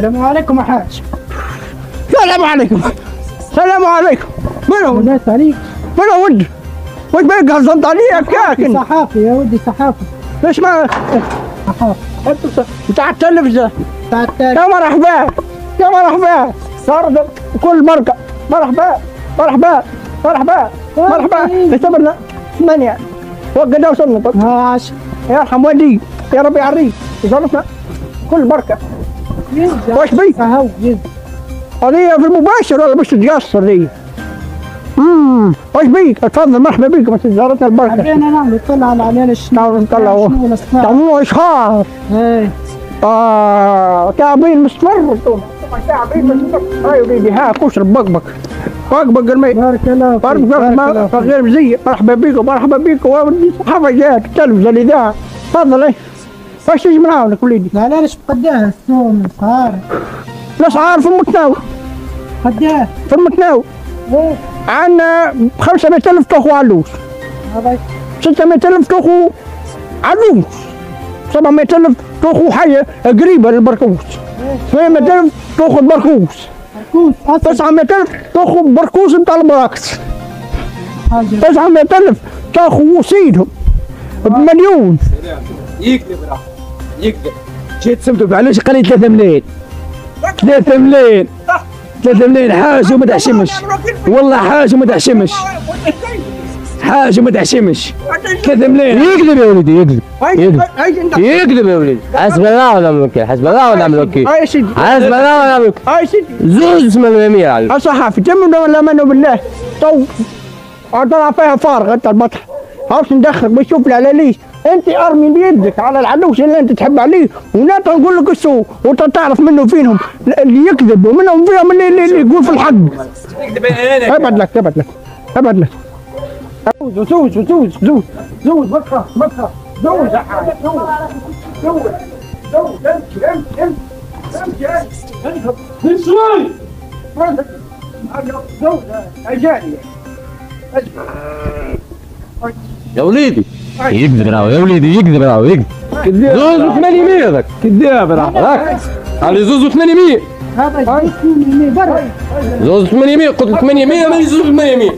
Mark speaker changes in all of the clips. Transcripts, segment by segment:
Speaker 1: السلام عليكم يا حاج.
Speaker 2: السلام عليكم. السلام عليكم. منو؟
Speaker 1: ناس عليك.
Speaker 2: منو ولد؟ وش بيك هزمت عليك كاكن؟
Speaker 1: صحافي يا ولدي صحافي.
Speaker 2: ليش ما
Speaker 1: صحافي.
Speaker 2: انت على التلفزيون.
Speaker 1: تعال
Speaker 2: يا مرحبا يا مرحبا. صار كل مركب مرحبا مرحبا مرحبا مرحبا. اعتبرنا 8 وقدنا وصلنا.
Speaker 1: 12
Speaker 2: يرحم والديك يا رب يعريك. وصلنا كل مركب. وش بيك؟
Speaker 1: اهو جد.
Speaker 2: قضية في المباشر ولا مش تتقصر دي؟ وش بيك؟ تفضل مرحبا بيك بس زارتنا البركة.
Speaker 1: حبينا نعمل طلع على العيال الشنو.
Speaker 2: نطلع تعملوا اشهار.
Speaker 1: ايه
Speaker 2: تعبين مستمر. تعبين مستمر. هاي وليدي ها اشرب بقبق. بقبق المي.
Speaker 1: بارك الله فيك.
Speaker 2: بقبق غير زي مرحبا بيكم مرحبا بيكم. ودي صحافة جات التلفزيون الاذاعة. تفضل ايه. وش تجي معاونك وليدي؟
Speaker 1: لا لا ليش بقداها السوم الاسعار.
Speaker 2: الاسعار في المتناول.
Speaker 1: قداه؟
Speaker 2: في المتناول.
Speaker 1: ايه
Speaker 2: عندنا 500,000 تخو علوش.
Speaker 1: هذا
Speaker 2: 600,000 تخو علوش. 700,000 تخو حية قريبة للبركوس. 800,000 تخو البركوس. 900,000 تخو بركوس بتاع البراكس. 900,000 تخو وسيدهم بمليون.
Speaker 3: يكذب راه يكذب. جيت سمتوا معليش قليل 3 ملايين. 3 ملايين 3 ملايين حاج وما تحشمش. والله حاج وما تحشمش. حاج وما تحشمش. 3 ملايين.
Speaker 4: يكذب يا ولدي يكذب. يكذب يا ولدي. حسب الله ونعم الوكيل. حسب الله ونعم الوكيل.
Speaker 2: هاي سيدي.
Speaker 4: حسب الله ونعم الوكيل.
Speaker 2: هاي سيدي.
Speaker 4: زوز من اليمين على
Speaker 2: الصحافي تمنا ولا منه بالله. تو طلع فيها فارغ انت البطح. عاوز ندخلك بشوف العلاليش. انت ارمي بيدك على العلوش اللي انت تحب عليه ولا نقول لك السوق وانت تعرف منه فينهم اللي يكذب ومنهم فيهم اللي يقول في الحق. ابعد لك ابعد لك ابعد لك. زوز زوز زوز زوز زوز بكره بكره زوز يا حاج زوز زوز زوز امشي امشي شوي زوز اجاني.
Speaker 4: يا وليدي يكذب راهو يا وليدي يكذب راهو يكذب.
Speaker 2: كذاب.
Speaker 4: زوز و800 ذاك كذاب راهو راك على زوز و800.
Speaker 1: هذا 800 برا.
Speaker 4: زوز و800 قلت لك 800 ماني زوز و800.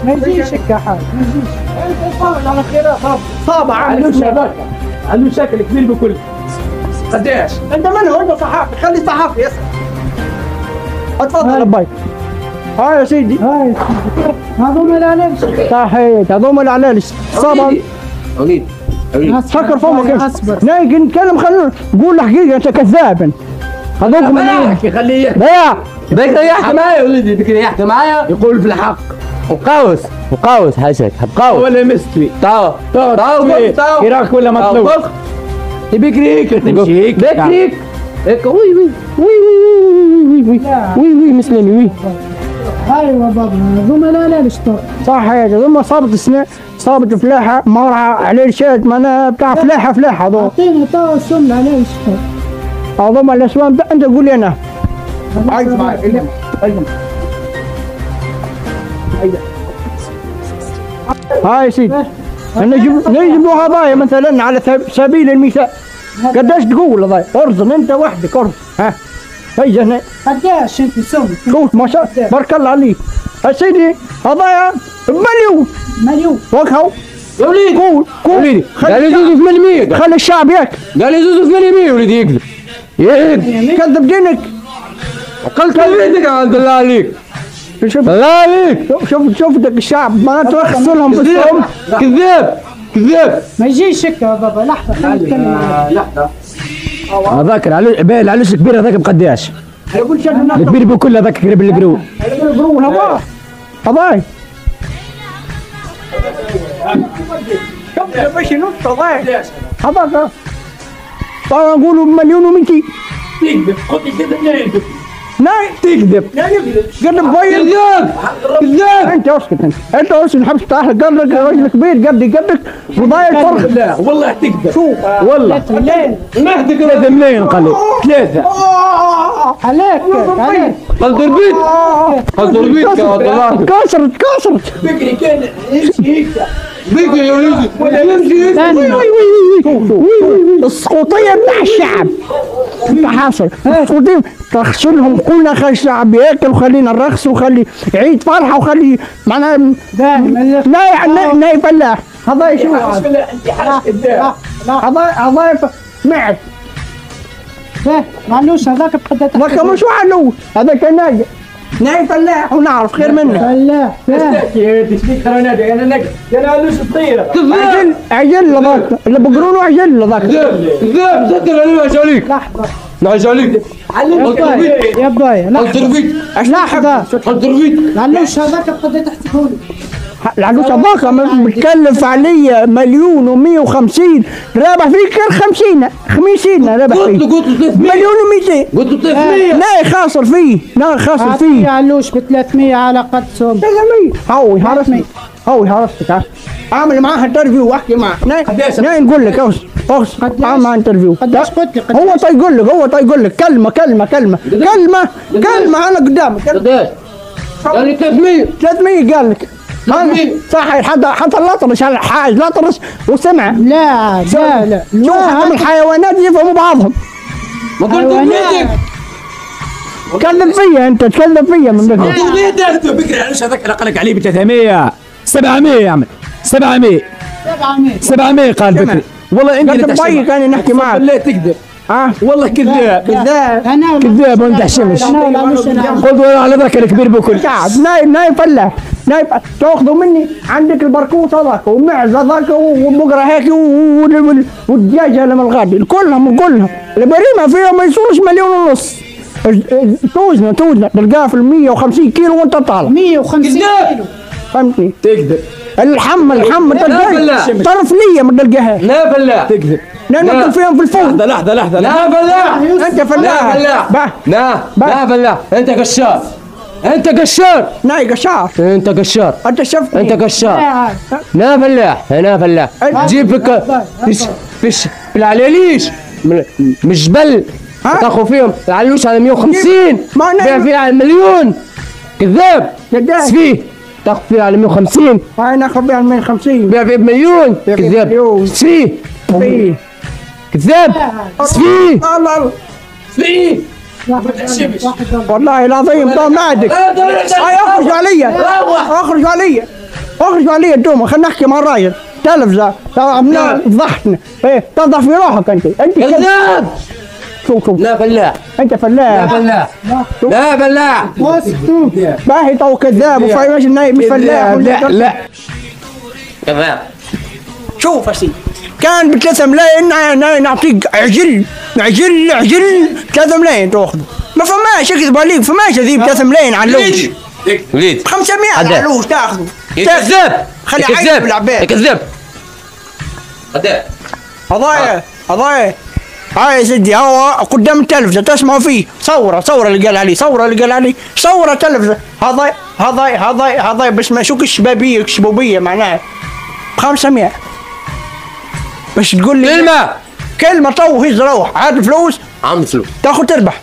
Speaker 1: ما يجيش هيك يا حاج ما يجيش.
Speaker 2: انت على خير صابع
Speaker 3: عنده شكل كبير بكل. قداش؟
Speaker 2: انت من هو؟ انت صحافي خلي صحافي يسمع. اتفضل لبيك. هاي يا سيدي.
Speaker 1: هاي هذوما العلالش.
Speaker 2: صحيح هذوما العلالش. صابع.
Speaker 4: وليد
Speaker 2: فكر فمك
Speaker 1: اصبر.
Speaker 2: نيجي نتكلم خلينا نقول الحقيقه انت كذاب. هذوك من
Speaker 4: خليه
Speaker 2: بيع.
Speaker 4: بيك ريحت معايا وليدي بيك ريحت معايا.
Speaker 3: يقول في الحق.
Speaker 4: وقاوس حاشاك مقاوس.
Speaker 3: ولا مستوي.
Speaker 4: طاو
Speaker 3: كراك ولا مطلوب.
Speaker 4: يبيك ريك تمشي هيك. بيك ريك هيك. وي وي وي وي وي وي وي مسلمي وي.
Speaker 1: ايوه بابا هذوما العلالش.
Speaker 2: صح هيك هذوما صابت السنة صابت فلاحه مرعى عليه الشاد ما انا بتاع فلاحه هذول.
Speaker 1: اعطينا تو السم العلالش.
Speaker 2: هذوما الاسوان انت قول لي انا.
Speaker 3: عايز معك
Speaker 2: هاي سيدي نجيب له هدايا مثلا على سبيل المثال. قداش تقول هذايا؟ ارزم انت وحدك ارزم. ها هي هنا
Speaker 1: قداش انت سم؟
Speaker 2: شوف ما شاء الله بارك الله عليك. يا سيدي هدايا بمليون وكهو.
Speaker 4: يا وليدي
Speaker 2: قول
Speaker 4: وليدي قال لي زوز 800.
Speaker 2: خلي الشعب ياكل.
Speaker 4: قال لي زوز 800 وليدي يكذب.
Speaker 2: كذب دينك.
Speaker 4: قلت بيدك عند الله عليك.
Speaker 2: شوف
Speaker 4: الله عليك.
Speaker 2: شوف الشعب ما تغسلهم بالصوم.
Speaker 4: كذاب
Speaker 1: ما يجيش هيك يا بابا. لحظه خلينا نتكلم.
Speaker 3: لحظه.
Speaker 4: هذاك العلوش الكبير هذاك بقداش؟ الكبير بكل هذاك قريب القرو.
Speaker 2: القرو هذاي شوف باش ينط هذاك. طبعا نقولوا مليون و200.
Speaker 3: تكذب قلت كذب.
Speaker 2: ناي تكذب. قدم باين. كذاب. انت اسكت انت اسكت الحبس بتاعك قدك راجل كبير قدك وضايع الفرق.
Speaker 3: لا والله تكذب.
Speaker 2: شوف
Speaker 4: والله
Speaker 3: المهدي
Speaker 4: 3 ملايين قال لي 3.
Speaker 1: عليك
Speaker 4: قال ضربيت يا والله.
Speaker 2: كسرت
Speaker 3: فكري كان يمشي هيك.
Speaker 4: بيك يا وليدي
Speaker 3: ولا يمشي هيك.
Speaker 2: السقوطيه بتاع الشعب. انت حاصل مفروضين تغسلهم كلنا خلي الشعب ياكل وخلينا نرقص وخلي عيد فرحه وخلي معناها ناي فلاح هذا شو هذا معك
Speaker 1: معلوش هذاك بقدر
Speaker 2: هذاك مش علوش هذا كان ناي فلاح ونعرف خير منه
Speaker 1: فلاح
Speaker 2: عجل هذاك اللي بقرونه عجل هذاك
Speaker 4: كذاب صدق انا ما عليك
Speaker 1: لحظة
Speaker 4: نعيش عليك
Speaker 1: يا باي لحظة معلوش هذاك بقدر تحسبهولي
Speaker 2: العروس هذاك متكلف علي 1,150,000 رابح فيك كان 50 رابح فيه
Speaker 4: قلت له 300
Speaker 2: 1,200,000
Speaker 4: قلت له 300
Speaker 2: لا خاسر فيه لا خاسر فيه
Speaker 1: علوش ب 300 على قد سم
Speaker 2: 300 هاوي هرستك اعمل معاه انترفيو واحكي معاه ناي نقول لك اوس اعمل معاه انترفيو
Speaker 1: قديش قلت لي
Speaker 2: هو يقول لك كلمه انا قدامك
Speaker 4: قديش؟ قال لي
Speaker 2: 300 قال لك صح حتى الاطرش على الحاج الاطرش وسمع
Speaker 1: لا
Speaker 2: شوف حتى الحيوانات يفهموا بعضهم
Speaker 4: ما قلت بيدك
Speaker 2: تكلم فيا انت تكلم فيا من بكره
Speaker 3: بيدك بكره على هذاك رقلك عليه ب 300 700 يا عمي 700 قال بكري والله انت
Speaker 2: انت طيب كان نحكي معك
Speaker 3: لا تكذب والله كذاب كذاب وانت حشمش قلت والله على ذاك الكبير بكل
Speaker 2: نايم فلاح تاخذوا مني عندك البركوت هذاك والمعز هذاك والبقره هيك والدجاجه لما الغادي كلهم البريمه فيها ما يصورش 1,500,000 توزنه تلقاها في 150 كيلو وانت طالع
Speaker 1: 150 كيلو
Speaker 2: فهمتني
Speaker 3: تكذب
Speaker 2: الحم تلقاها طرف ليا ما تلقاها
Speaker 3: لا فلاح تكذب
Speaker 2: لانك فيهم في الفوق
Speaker 3: لحظه
Speaker 4: لا فلاح
Speaker 2: انت فلاح
Speaker 4: لا فلاح انت قشار
Speaker 2: ناي قشار
Speaker 4: انت قشار
Speaker 2: انت شفت
Speaker 4: انت قشار لا فلاح جيب لك فيش بالعليليش مش جبل تاخذ فيهم العلوش على 150 بيع فيه على 1,000,000 كذاب سفيه تاخذ فيه على 150
Speaker 2: هاي ناخذ بها 150
Speaker 4: بيع فيه ب1,000,000 كذاب سفيه كذاب سفيه
Speaker 2: الله
Speaker 4: سفيه
Speaker 2: والله العظيم طال معدك هاي اخرجوا علي الدومه خلينا نحكي مع الراجل تلفزه فضحتنا ايه تفضح في روحك انت
Speaker 4: كذاب
Speaker 2: شوف
Speaker 4: لا فلاح
Speaker 2: انت فلاح
Speaker 4: لا فلاح
Speaker 2: باهي تو كذاب وفايش النايب مش فلاح
Speaker 3: لا
Speaker 4: كذاب
Speaker 2: شوف اسي كان ب 3 ملايين نعطيك عجل 3 ملايين تاخذه ما فماش اكذب عليك فماش ذي ب 3 ملايين علوش
Speaker 4: وليد
Speaker 2: 500 علوش تاخذه
Speaker 4: كذاب
Speaker 2: خلي عيب بالعباد
Speaker 4: كذاب
Speaker 2: قضايا هاي يا سيدي هو قدام التلفزه تسمعوا فيه صوره اللي قال عليه صوره تلفزه هذا بس ما شوك شبابيه معناها ب 500 بس تقول لي كلمه تو هي روح عاد فلوس تاخذ تربح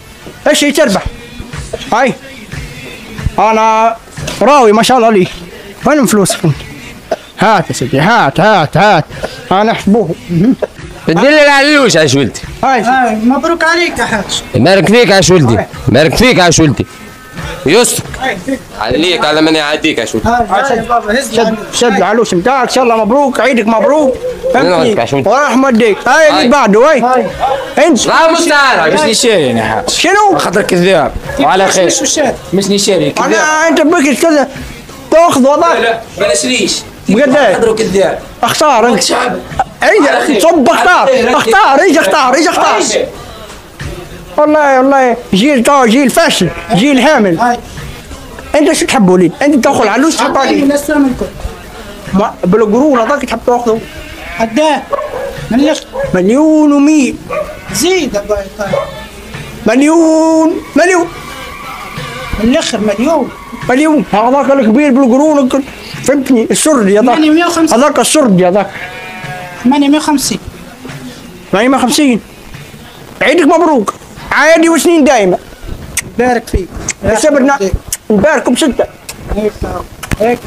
Speaker 2: ايش هي تربح هاي انا راوي ما شاء الله عليك وين فلوسك هات يا سيدي هات انا احسبوه
Speaker 4: تدل العلوش عاش ولدي
Speaker 2: هاي
Speaker 1: مبروك عليك يا حاج
Speaker 4: بارك فيك عاش ولدي يسرك عليك على من يعديك يا ولدي
Speaker 2: شد العلوش نتاعك ان شاء الله مبروك عيدك مبروك فهمتني ورحمة ديك هاي اللي بعده هاي انت
Speaker 4: لا مستعان
Speaker 3: مش نشاري يا حاج
Speaker 2: شنو؟
Speaker 3: خاطر كذاب وعلى خير مش نشاري كذاب
Speaker 2: انت بك كذا تاخذ وضعك
Speaker 3: لا ما نشريش
Speaker 2: بقداش
Speaker 3: خاطر كذاب
Speaker 2: اختار انت
Speaker 3: شعب
Speaker 2: اي صب اختار والله جيل فاشل جيل هامل انت شو تحب وليد؟ انت تاخذ علوش تحب عليه بالقرون هذاك تحب تاخذه
Speaker 1: قداه من
Speaker 2: 1,100,000
Speaker 1: زيد
Speaker 2: مليون
Speaker 1: الاخر مليون
Speaker 2: هذاك الكبير بالقرون فهمتني السردي هذاك
Speaker 1: 850
Speaker 2: هذاك السردي هذاك
Speaker 1: 850
Speaker 2: عيدك مبروك عادي وسنين دايمه
Speaker 1: بارك فيك
Speaker 2: نباركم 6
Speaker 1: هيك